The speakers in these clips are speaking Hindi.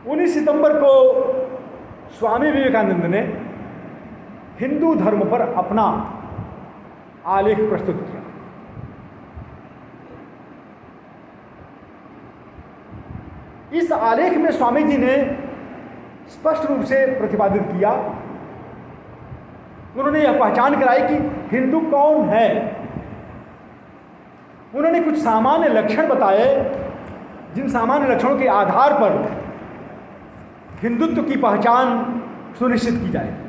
19 सितंबर को स्वामी विवेकानंद ने हिंदू धर्म पर अपना आलेख प्रस्तुत किया। इस आलेख में स्वामी जी ने स्पष्ट रूप से प्रतिपादित किया, उन्होंने यह पहचान कराई कि हिंदू कौन है। उन्होंने कुछ सामान्य लक्षण बताए, जिन सामान्य लक्षणों के आधार पर हिंदुत्व की पहचान सुनिश्चित की जाएगी।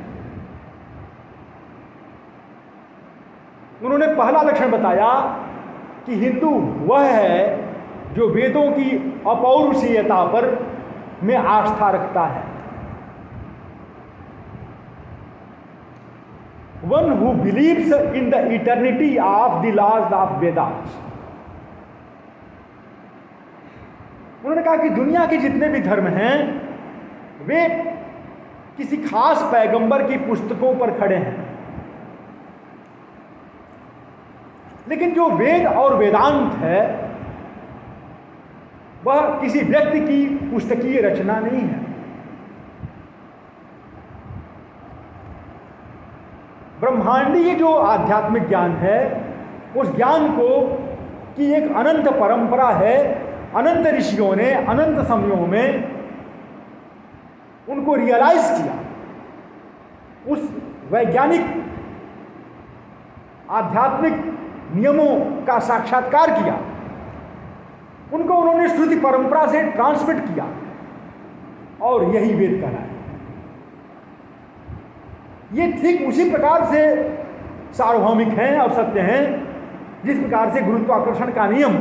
उन्होंने पहला लक्षण बताया कि हिंदू वह है जो वेदों की अपौरुषीयता पर में आस्था रखता है। One who believes in the eternity of the laws of Vedas. उन्होंने कहा कि दुनिया के जितने भी धर्म हैं वे किसी खास पैगंबर की पुस्तकों पर खड़े हैं, लेकिन जो वेद और वेदांत है वह किसी व्यक्ति की पुस्तकीय रचना नहीं है। ब्रह्मांडीय जो आध्यात्मिक ज्ञान है उस ज्ञान को की एक अनंत परंपरा है। अनंत ऋषियों ने अनंत समयों में उनको रियलाइज किया, उस वैज्ञानिक आध्यात्मिक नियमों का साक्षात्कार किया, उनको उन्होंने श्रुति परंपरा से ट्रांसमिट किया और यही वेद कहलाए। ये ठीक उसी प्रकार से सार्वभौमिक हैं और सत्य हैं जिस प्रकार से गुरुत्वाकर्षण का नियम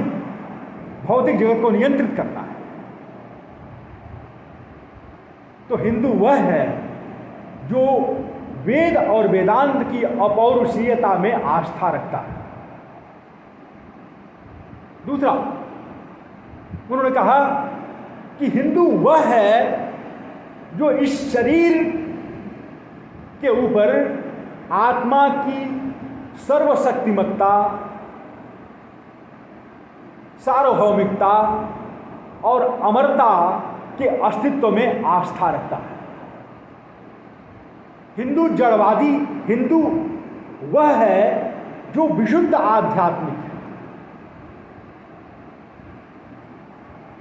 भौतिक जगत को नियंत्रित करता है। तो हिंदू वह है जो वेद और वेदांत की अपौरुषीयता में आस्था रखता है। दूसरा, उन्होंने कहा कि हिंदू वह है जो इस शरीर के ऊपर आत्मा की सर्वशक्तिमत्ता, सार्वभौमिकता और अमरता के अस्तित्व में आस्था रखता है। हिंदू जड़वादी, हिंदू वह है जो विशुद्ध आध्यात्मिक है।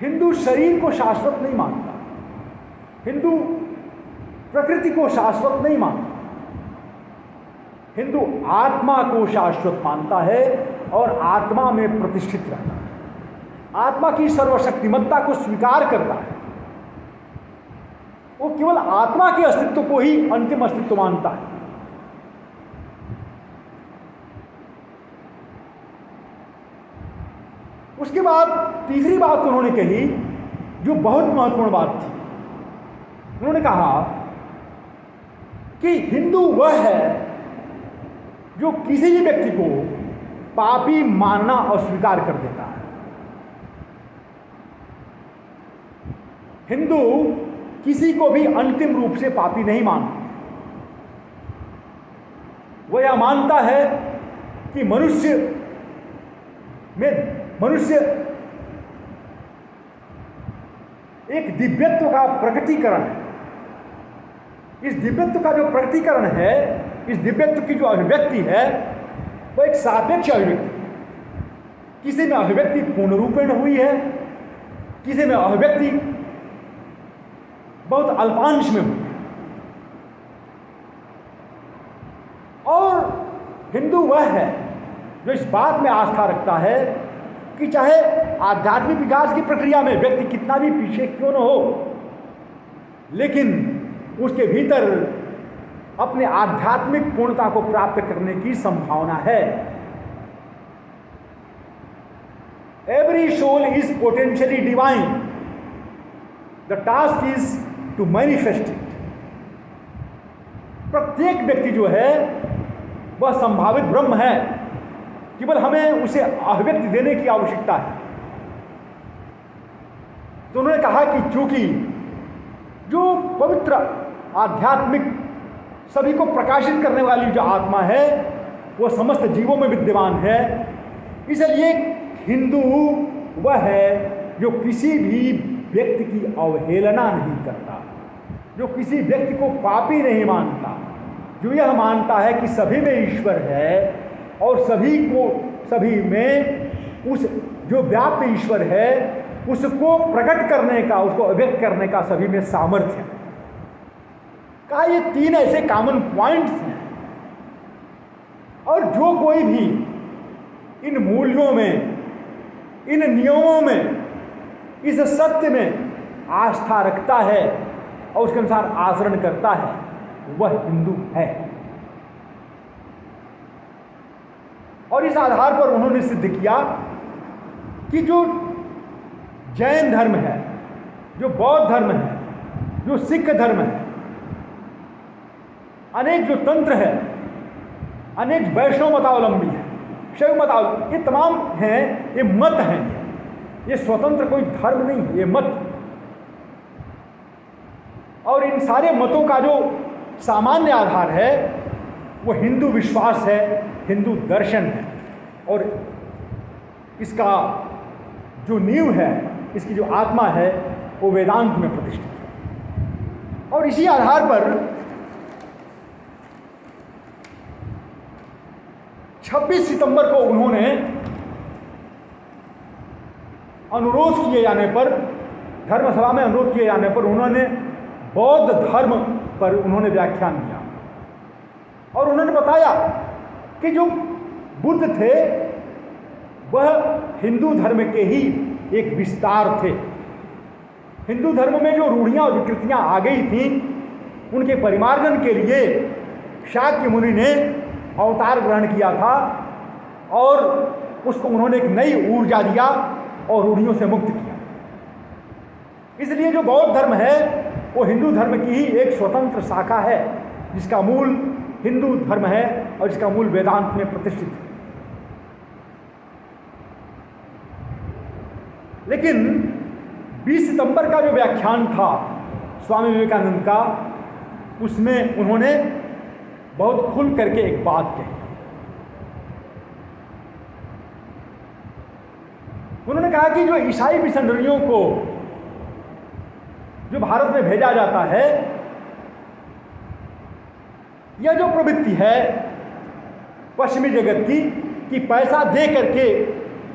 हिंदू शरीर को शाश्वत नहीं मानता, हिंदू प्रकृति को शाश्वत नहीं मानता, हिंदू आत्मा को शाश्वत मानता है और आत्मा में प्रतिष्ठित रहता है, आत्मा की सर्वशक्तिमत्ता को स्वीकार करता है। वो केवल आत्मा के अस्तित्व को ही अंतिम अस्तित्व मानता है। उसके बाद तीसरी बात उन्होंने कही जो बहुत महत्वपूर्ण बात थी। उन्होंने कहा कि हिंदू वह है जो किसी भी व्यक्ति को पापी मानना अस्वीकार कर देता है। हिंदू किसी को भी अंतिम रूप से पापी नहीं मानता। वह यह मानता है कि मनुष्य एक दिव्यत्व का प्रकटीकरण है। इस दिव्यत्व का जो प्रकटीकरण है, इस दिव्यत्व की जो अभिव्यक्ति है वह एक सापेक्ष अभिव्यक्ति। किसी में अभिव्यक्ति पूर्ण रूपेण हुई है, किसी में अभिव्यक्ति बहुत अल्पांश में हुई है। और हिंदू वह है जो इस बात में आस्था रखता है कि चाहे आध्यात्मिक विकास की प्रक्रिया में व्यक्ति कितना भी पीछे क्यों न हो, लेकिन उसके भीतर अपने आध्यात्मिक पूर्णता को प्राप्त करने की संभावना है। Every soul is potentially divine, the task is to manifest it. प्रत्येक व्यक्ति जो है वह संभावित ब्रह्म है, केवल हमें उसे अभिव्यक्ति देने की आवश्यकता है। तो उन्होंने कहा कि चूंकि जो पवित्र आध्यात्मिक सभी को प्रकाशित करने वाली जो आत्मा है वह समस्त जीवों में विद्यमान है, इसलिए हिंदू वह है जो किसी भी व्यक्ति की अवहेलना नहीं करता, जो किसी व्यक्ति को पापी नहीं मानता, जो यह मानता है कि सभी में ईश्वर है और सभी में उस जो व्याप्त ईश्वर है उसको प्रकट करने का, उसको अभिव्यक्त करने का सभी में सामर्थ्य है। कहा ये 3 ऐसे कॉमन पॉइंट्स हैं, और जो कोई भी इन मूल्यों में, इन नियमों में, इस सत्य में आस्था रखता है और उसके अनुसार आचरण करता है, वह हिंदू है। और इस आधार पर उन्होंने सिद्ध किया कि जो जैन धर्म है, जो बौद्ध धर्म है, जो सिख धर्म है, अनेक जो तंत्र है, अनेक वैष्णव मतावलंबी है, शैव मतावलंबी, ये तमाम हैं, ये मत हैं, ये स्वतंत्र कोई धर्म नहीं, ये मत। और इन सारे मतों का जो सामान्य आधार है वो हिंदू विश्वास है, हिंदू दर्शन है, और इसका जो नींव है, इसकी जो आत्मा है वो वेदांत में प्रतिष्ठित है। और इसी आधार पर 26 सितंबर को उन्होंने अनुरोध किए जाने पर, धर्मसभा में अनुरोध किए जाने पर उन्होंने बौद्ध धर्म पर उन्होंने व्याख्यान दिया और उन्होंने बताया कि जो बुद्ध थे वह हिंदू धर्म के ही एक विस्तार थे। हिंदू धर्म में जो रूढ़ियां और विकृतियां आ गई थीं, उनके परिमार्जन के लिए शाक्य मुनि ने अवतार ग्रहण किया था और उसको उन्होंने एक नई ऊर्जा दिया और रूढ़ियों से मुक्त किया। इसलिए जो बौद्ध धर्म है वो हिंदू धर्म की ही एक स्वतंत्र शाखा है, जिसका मूल हिंदू धर्म है और जिसका मूल वेदांत में प्रतिष्ठित है। लेकिन 20 सितंबर का जो व्याख्यान था स्वामी विवेकानंद का, उसमें उन्होंने बहुत खुल करके एक बात कही। उन्होंने कहा कि जो ईसाई मिशनरियों को जो भारत में भेजा जाता है, यह जो प्रवृत्ति है पश्चिमी जगत की कि पैसा दे करके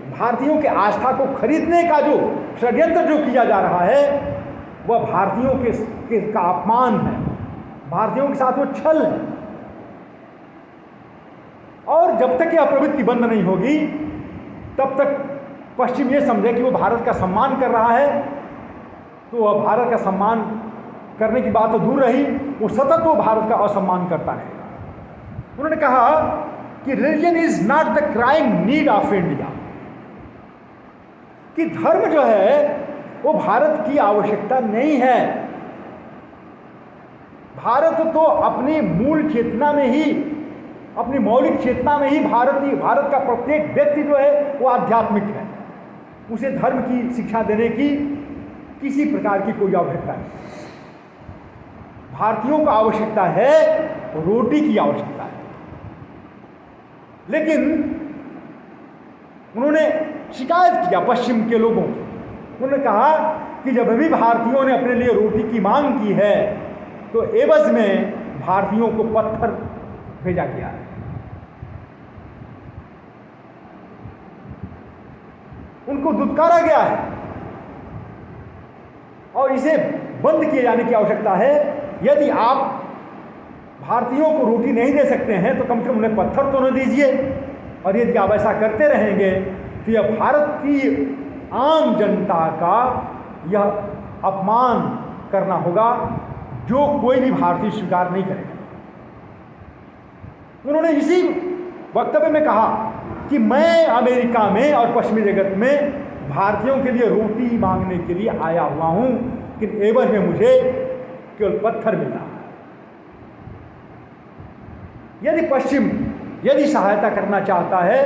भारतीयों के आस्था को खरीदने का जो षड्यंत्र जो किया जा रहा है, वह भारतीयों का अपमान है, भारतीयों के साथ वो छल है। और जब तक यह प्रवृत्ति बंद नहीं होगी तब तक पश्चिम ये समझे कि वो भारत का सम्मान कर रहा है, तो वह भारत का सम्मान करने की बात तो दूर रही, वो सतत वो भारत का असम्मान करता रहेगा। उन्होंने कहा कि religion is not the crying need of India, कि धर्म जो है वो भारत की आवश्यकता नहीं है। भारत तो अपनी मूल चेतना में ही, अपनी मौलिक चेतना में ही भारत का प्रत्येक व्यक्ति जो है वो आध्यात्मिक है। उसे धर्म की शिक्षा देने की किसी प्रकार की कोई आवश्यकता नहीं। भारतीयों को आवश्यकता है रोटी की आवश्यकता है। लेकिन उन्होंने शिकायत किया पश्चिम के लोगों की। उन्होंने कहा कि जब भी भारतीयों ने अपने लिए रोटी की मांग की है तो एवज में भारतीयों को पत्थर भेजा गया है। उनको दुत्कारा गया है और इसे बंद किए जाने की आवश्यकता है। यदि आप भारतीयों को रोटी नहीं दे सकते हैं तो कम से कम उन्हें पत्थर तो न दीजिए, और यदि आप ऐसा करते रहेंगे तो यह भारत की आम जनता का यह अपमान करना होगा जो कोई भी भारतीय स्वीकार नहीं करेगा। उन्होंने इसी वक्तव्य में कहा कि मैं अमेरिका में और पश्चिमी जगत में भारतीयों के लिए रोटी मांगने के लिए आया हुआ हूं, लेकिन एवज में मुझे केवल पत्थर मिल रहा है। यदि पश्चिम यदि सहायता करना चाहता है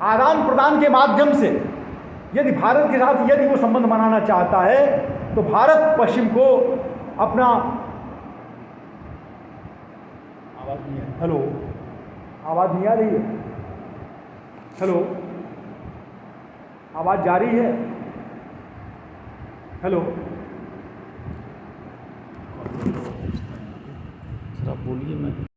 आदान प्रदान के माध्यम से, यदि भारत के साथ यदि वो संबंध बनाना चाहता है, तो भारत पश्चिम को अपना आवाज नहीं है, हेलो, आवाज नहीं आ रही है, हेलो, आवाज जा रही है, हेलो, सर आप बोलिए। मैं